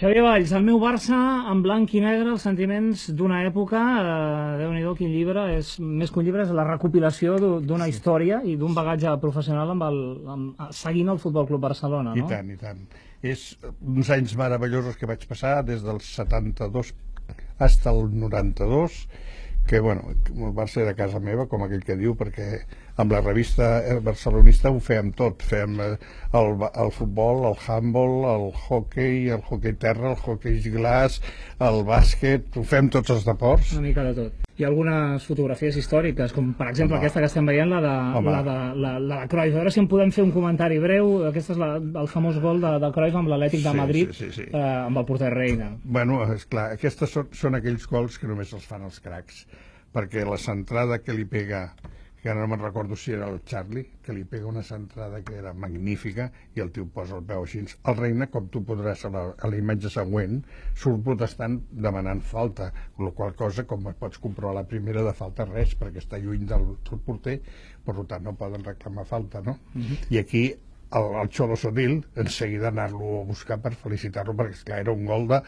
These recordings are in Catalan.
Xavier Valls, el meu Barça en blanc i negre, els sentiments d'una època, Déu-n'hi-do, quin llibre, és més que un llibre, és la recopilació d'una història i d'un bagatge professional seguint el Futbol Club Barcelona, no? I tant, i tant. És uns anys meravellosos que vaig passar des del 72 fins al 92, que, bueno, el Barça era casa meva, com aquell que diu, perquè amb la revista barcelonista ho fèiem tot. Fèiem el futbol, el handball, el hoquei terra, el hoquei glaç, el bàsquet, ho fèiem tots els deports. Una mica de tot. Hi ha algunes fotografies històriques, com per exemple aquesta que estem veient, la de Cruyff. A veure si en podem fer un comentari breu. Aquest és el famós gol de Cruyff amb l'Atlètic de Madrid, amb el porter Reina. Bueno, esclar, aquests són aquells gols que només els fan els cracs, perquè la centrada que li pega, que ara no me'n recordo si era el Charlie, que li pega una centrada que era magnífica i el tio posa el peu així. El Reina, com tu podràs a la imatge següent, surt protestant demanant falta, la qual cosa, com pots comprovar la primera, de falta res, perquè està lluny del porter, per tant no poden reclamar falta, no? I aquí el Xolo Sotil, en seguida anar-lo a buscar per felicitar-lo, perquè esclar, era un gol de...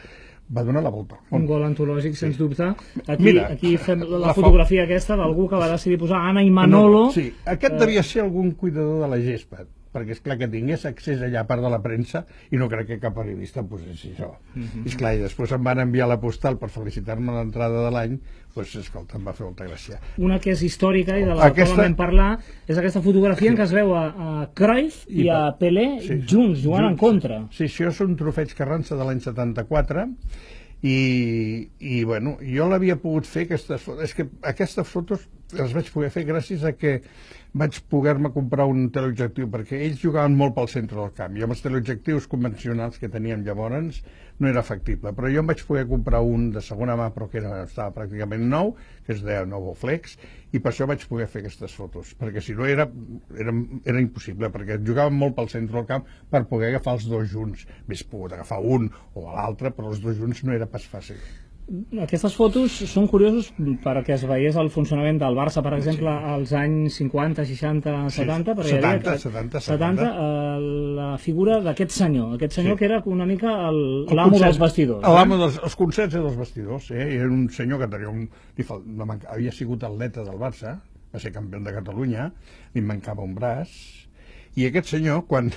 va donar la volta. Un gol antològic, sens dubte. Aquí fem la fotografia aquesta d'algú que va decidir posar Anna i Manolo. Sí, aquest devia ser algun cuidador de la gespa, perquè esclar que tingués accés allà a part de la premsa i no crec que cap periodista posés això. I esclar, i després em van enviar la postal per felicitar-me a l'entrada de l'any, doncs escolta, em va fer molta gràcia. Una que és històrica i de la qual vam parlar és aquesta fotografia en què es veu a Cruyff i a Pelé junts, jugant en contra. Sí, això és un trofeig Carranza de l'any 74 i bueno, jo l'havia pogut fer aquestes fotos, és que aquestes fotos les vaig poder fer gràcies a que vaig poder-me comprar un teleobjectiu, perquè ells jugaven molt pel centre del camp i amb els teleobjectius convencionals que teníem llavors no era factible, però jo em vaig poder comprar un de segona mà, però que estava pràcticament nou, que es deia Novo Flex, i per això vaig poder fer aquestes fotos, perquè si no era impossible, perquè jugaven molt pel centre del camp per poder agafar els dos junts. Més pogut agafar un o l'altre, però els dos junts no era pas fàcil. Aquestes fotos són curiosos perquè es veiés el funcionament del Barça, per exemple, als anys 50, 60, 70, perquè 70, la figura d'aquest senyor que era una mica l'amo dels vestidors. L'amo dels concerts dels vestidors, era un senyor que tenia havia sigut atleta del Barça, va ser campió de Catalunya, li mancava un braç, i aquest senyor, quan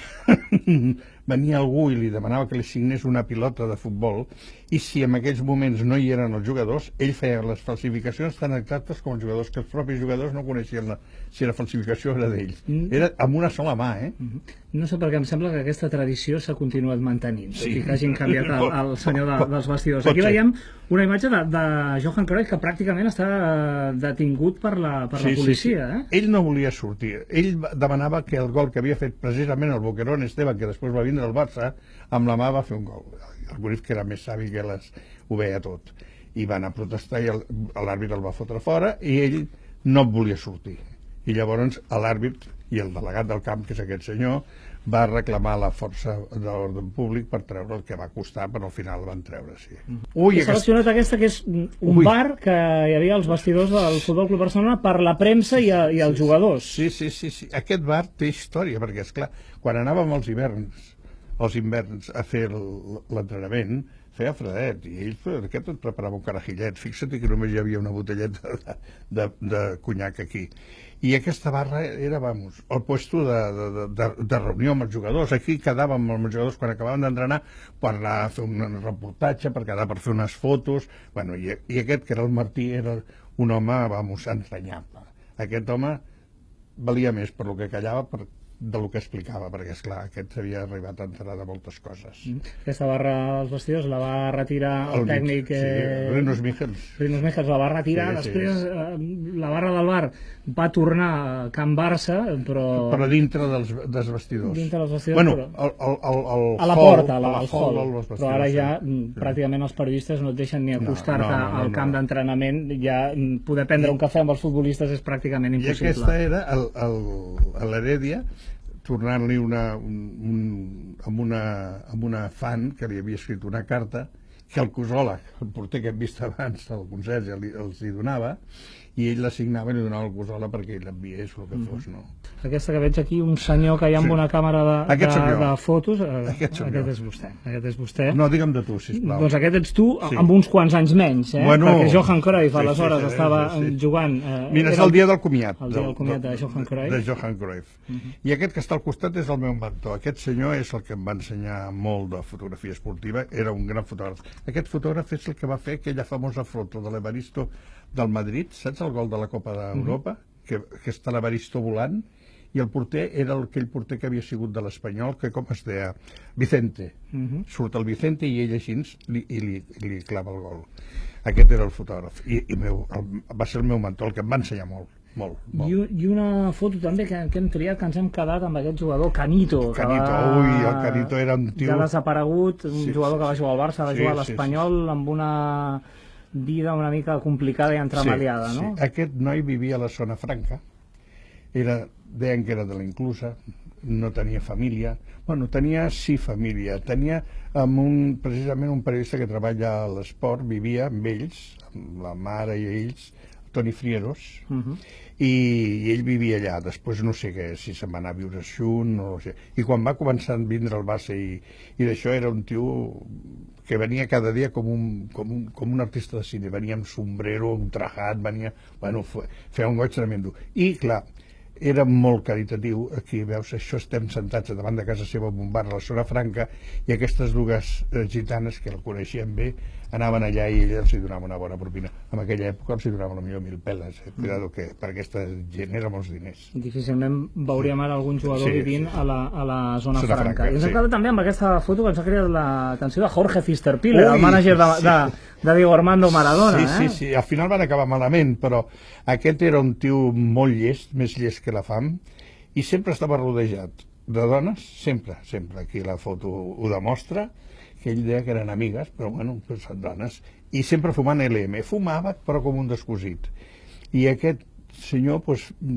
venia algú i li demanava que li signés una pilota de futbol, i si en aquells moments no hi eren els jugadors, ell feia les falsificacions tan exactes com els jugadors, que els propis jugadors no coneixien si la falsificació era d'ells. Era amb una sola mà, No sé, perquè em sembla que aquesta tradició s'ha continuat mantenint, tot i que hagin canviat el senyor dels vestidors. Aquí veiem una imatge de Johan Cruyff que pràcticament està detingut per la policia. Ell no volia sortir. Ell demanava que el gol que havia fet precisament el Boquerón Esteban, que després va vindre al Barça, amb la mà va fer un gol. El Cruyff, que era més savi que ho veia tot. I va anar a protestar i l'àrbitre el va fotre fora i ell no volia sortir. I llavors l'àrbit i el delegat del camp, que és aquest senyor, va reclamar la força de l'ordre públic per treure el que va costar, però al final el van treure, sí. He seleccionat aquesta, que és un bar que hi havia als vestidors del Futbol Club Barcelona per la premsa i els jugadors. Sí. Aquest bar té història, perquè, esclar, quan anàvem als hiverns a fer l'entrenament, feia fredet, i ells aquest et preparava un carajillet. Fixa't que només hi havia una botelleta de conyac aquí. I aquesta barra era, el puesto de reunió amb els jugadors. Aquí quedàvem amb els jugadors quan acabàvem d'entrenar per anar a fer un reportatge, per quedar per fer unes fotos. I aquest, que era el Martí, era un home, entranyable. Aquest home valia més per lo que callava del que explicava, perquè, esclar, aquest s'havia arribat a enterar de moltes coses. Aquesta barra dels vestidors la va retirar el tècnic... Rinus Michels. Rinus Michels la va retirar, després la barra del bar va tornar a Can Barça, però dintre dels vestidors. Dintre dels vestidors, bueno, a la porta, al hall. Però ara ja pràcticament els periodistes no et deixen ni acostar-te al camp d'entrenament, ja poder prendre un cafè amb els futbolistes és pràcticament impossible. I aquesta era l'Herèdia, tornant-li amb una fan que li havia escrit una carta que el Cosòleg, el porter que hem vist abans al concert, els hi donava, i ell la signava i li donava el cosola perquè ell l'enviés o el que fos, no? Aquesta que veig aquí, un senyor que hi ha amb una càmera de fotos, aquest és vostè. Aquest és vostè. No, digue'm de tu, sisplau. Doncs aquest ets tu, amb uns quants anys menys, perquè Johan Cruyff aleshores estava jugant... Mira, és el dia del comiat. El dia del comiat de Johan Cruyff. De Johan Cruyff. I aquest que està al costat és el meu mentor. Aquest senyor és el que em va ensenyar molt de fotografia esportiva, era un gran fotògraf. Aquest fotògraf és el que va fer aquella famosa foto de l'Evaristo del Madrid, saps el gol de la Copa d'Europa? Que està l'Evaristo volant, i el porter era aquell porter que havia sigut de l'Espanyol, que com es deia? Vicente. Surt el Vicente i ell així li clava el gol. Aquest era el fotògraf. I va ser el meu mentor, el que em va ensenyar molt. I una foto també que hem triat, que ens hem quedat amb aquest jugador, Canito. El Canito era un tio... Ja ha desaparegut, un jugador que va jugar al Barça, va jugar a l'Espanyol amb una vida una mica complicada i entremaliada, no? Sí, aquest noi vivia a la zona franca, deien que era de la Inclusa, no tenia família, bueno, tenia sí família, tenia precisament un periodista que treballa a l'esport, vivia amb ells, amb la mare i ells, Toni Frieros, i ell vivia allà. Després no sé què, si se'n va anar a viure a Xun, no sé. I quan va començar a vindre al Barça i d'això, era un tio que venia cada dia com un artista de cine, venia amb sombrero, un trajat, venia, bueno, feia un goig tremendo. I clar, era molt caritatiu. Aquí veus, això estem sentats davant de casa seva en un bar a la zona franca, i aquestes dues gitanes que el coneixien bé anaven allà i ella els donava una bona propina. En aquella època els donava potser 1.000 peles, cuidado, que per aquesta gent era molts diners. Difícilment veuríem ara algun jugador vivint a la zona franca. I ens hem quedat també amb aquesta foto que ens ha creat l'atenció de Jorge Fisterpiller, el mànager de Diego Armando Maradona. Sí, al final van acabar malament, però aquest era un tio molt llest, més llest que la fam, i sempre estava rodejat de dones, sempre. Aquí la foto ho demostra, que ell deia que eren amigues, però bueno, són dones, i sempre fumant LM. Fumava, però com un descosit. I aquest senyor,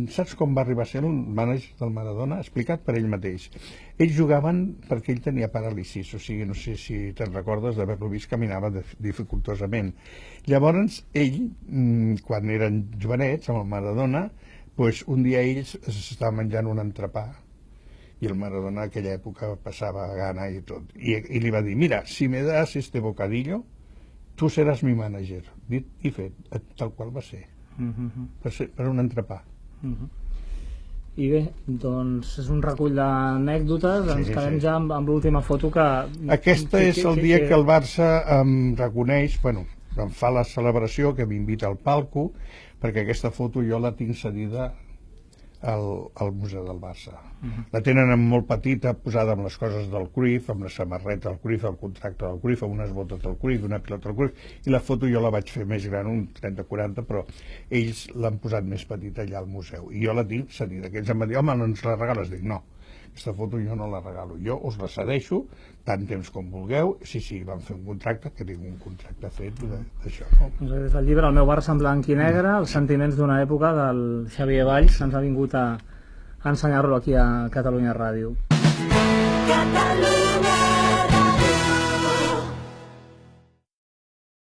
saps com va arribar a ser el mànager del Maradona? Explicat per ell mateix. Ells jugaven perquè ell tenia paràlisis, o sigui, no sé si te'n recordes d'haver-lo vist, caminava dificultosament. Llavors, ell, quan eren jovenets, amb el Maradona, un dia ells s'estaven menjant un entrepà, i el Maradona en aquella època passava gana i tot, i li va dir, mira, si me das este bocadillo, tu seràs mi mànager. Dit i fet, tal qual va ser, per un entrepà. I bé, doncs és un recull d'anècdotes, ens quedem ja amb l'última foto que... Aquesta és el dia que el Barça em reconeix, em fa la celebració, que m'invita al palco, perquè aquesta foto jo la tinc cedida al Museu del Barça. La tenen molt petita, posada amb les coses del Cruyff, amb la samarreta del Cruyff, el contracte del Cruyff, amb unes botes del Cruyff, una pilota del Cruyff, i la foto jo la vaig fer més gran, un 30-40, però ells l'han posat més petita allà al museu, i jo la tinc cedida, que ells em van dir, home, no ens la regales? Dic, no, aquesta foto jo no la regalo, jo us la cedeixo tant temps com vulgueu. Sí, van fer un contracte, que tinc un contracte fet d'això. Des del llibre El meu Barça en blanc i negre, els sentiments d'una època, del Xavier Valls, ens ha vingut a ensenyar-lo aquí a Catalunya Ràdio. Catalunya.